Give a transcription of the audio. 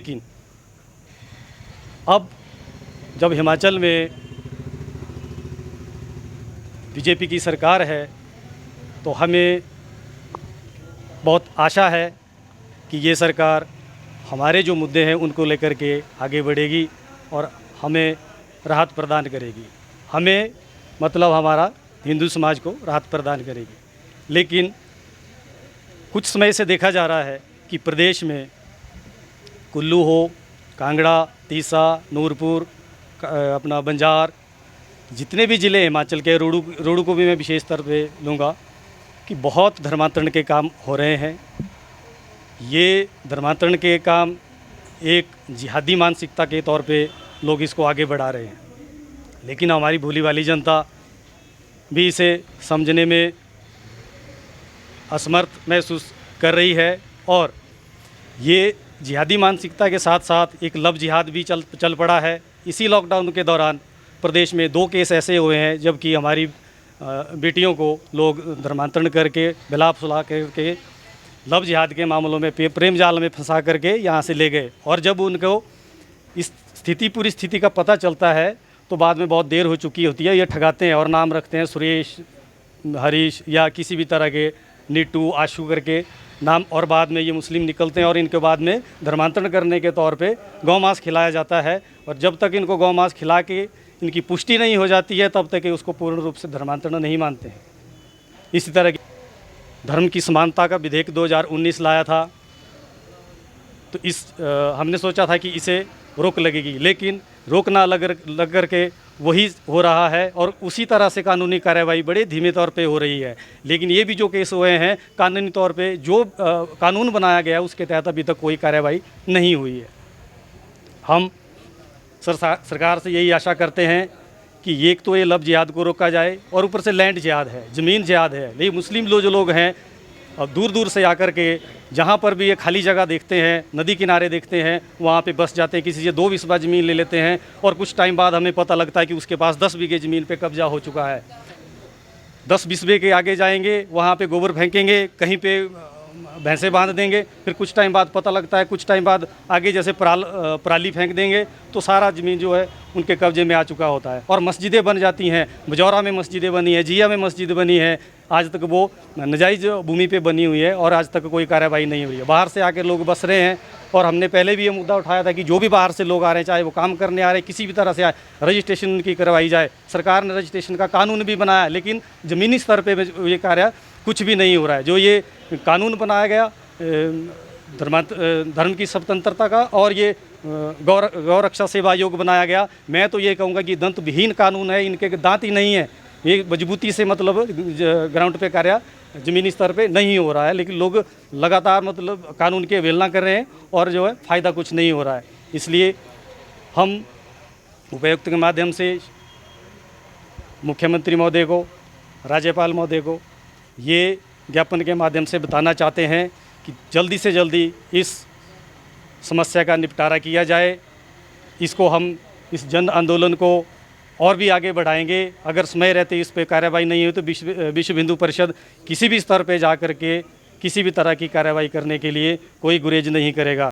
लेकिन अब जब हिमाचल में बीजेपी की सरकार है तो हमें बहुत आशा है कि ये सरकार हमारे जो मुद्दे हैं उनको लेकर के आगे बढ़ेगी और हमें राहत प्रदान करेगी। हमें मतलब हमारा हिंदू समाज को राहत प्रदान करेगी। लेकिन कुछ समय से देखा जा रहा है कि प्रदेश में कुल्लू हो, कांगड़ा, तीसा, नूरपुर, अपना बंजार, जितने भी ज़िले हिमाचल के, रोडू को भी मैं विशेष तौर पे लूँगा कि बहुत धर्मांतरण के काम हो रहे हैं। ये धर्मांतरण के काम एक जिहादी मानसिकता के तौर पे लोग इसको आगे बढ़ा रहे हैं, लेकिन हमारी भोली भाली जनता भी इसे समझने में असमर्थ महसूस कर रही है। और ये जिहादी मानसिकता के साथ साथ एक लव जिहाद भी चल पड़ा है। इसी लॉकडाउन के दौरान प्रदेश में 2 केस ऐसे हुए हैं जबकि हमारी बेटियों को लोग धर्मांतरण करके, बिलाप सुलह करके, लव जिहाद के मामलों में प्रेम जाल में फंसा करके यहाँ से ले गए। और जब उनको इस पूरी स्थिति का पता चलता है तो बाद में बहुत देर हो चुकी होती है। ये ठगाते हैं और नाम रखते हैं सुरेश, हरीश या किसी भी तरह के, नीटू, आशु करके नाम, और बाद में ये मुस्लिम निकलते हैं और इनके बाद में धर्मांतरण करने के तौर पे गौ मांस खिलाया जाता है। और जब तक इनको गौ मांस खिला के इनकी पुष्टि नहीं हो जाती है तब तक उसको पूर्ण रूप से धर्मांतरण नहीं मानते हैं। इसी तरह की धर्म की समानता का विधेयक 2019 लाया था, तो हमने सोचा था कि इसे रोक लगेगी, लेकिन रोक ना लग करके वही हो रहा है और उसी तरह से कानूनी कार्रवाई बड़े धीमे तौर पे हो रही है। लेकिन ये भी जो केस हुए हैं कानूनी तौर पे जो कानून बनाया गया उसके तहत अभी तक कोई कार्रवाई नहीं हुई है। हम सरकार से यही आशा करते हैं कि एक तो ये लव जिहाद को रोका जाए और ऊपर से लैंड जिहाद है, ज़मीन जिहाद है। लेकिन मुस्लिम जो लोग हैं और दूर दूर से आकर के जहाँ पर भी ये खाली जगह देखते हैं, नदी किनारे देखते हैं, वहाँ पे बस जाते हैं, किसी से 2 बिस्वा ज़मीन ले लेते हैं और कुछ टाइम बाद हमें पता लगता है कि उसके पास 10 बीघे ज़मीन पे कब्जा हो चुका है। 10 बिस्वे के आगे जाएंगे, वहाँ पे गोबर फेंकेंगे, कहीं पे भैंसे बांध देंगे, फिर कुछ टाइम बाद पता लगता है, कुछ टाइम बाद आगे जैसे पराली फेंक देंगे तो सारा ज़मीन जो है उनके कब्जे में आ चुका होता है। और मस्जिदें बन जाती हैं, बजौरा में मस्जिदें बनी है, जिया में मस्जिद बनी है, आज तक वो नाजायज़ भूमि पे बनी हुई है और आज तक कोई कार्रवाई नहीं हुई है। बाहर से आके लोग बस रहे हैं और हमने पहले भी ये मुद्दा उठाया था कि जो भी बाहर से लोग आ रहे हैं, चाहे वो काम करने आ रहे हैं, किसी भी तरह से आए, रजिस्ट्रेशन उनकी करवाई जाए। सरकार ने रजिस्ट्रेशन का कानून भी बनाया, लेकिन ज़मीनी स्तर पर ये कार्य कुछ भी नहीं हो रहा है। जो ये कानून बनाया गया धर्म की स्वतंत्रता का और ये गौ रक्षा सेवा आयोग बनाया गया, मैं तो ये कहूँगा कि दंत विहीन कानून है, इनके दांत ही नहीं है। ये मजबूती से मतलब ग्राउंड पे कार्य ज़मीनी स्तर पे नहीं हो रहा है, लेकिन लोग लगातार मतलब कानून की अवहेलना कर रहे हैं और जो है फ़ायदा कुछ नहीं हो रहा है। इसलिए हम उपायुक्त के माध्यम से मुख्यमंत्री महोदय को, राज्यपाल महोदय को ये ज्ञापन के माध्यम से बताना चाहते हैं कि जल्दी से जल्दी इस समस्या का निपटारा किया जाए। इसको हम इस जन आंदोलन को और भी आगे बढ़ाएंगे। अगर समय रहते इस पे कार्रवाई नहीं हुई तो विश्व हिंदू परिषद किसी भी स्तर पे जा कर के किसी भी तरह की कार्रवाई करने के लिए कोई गुरेज नहीं करेगा।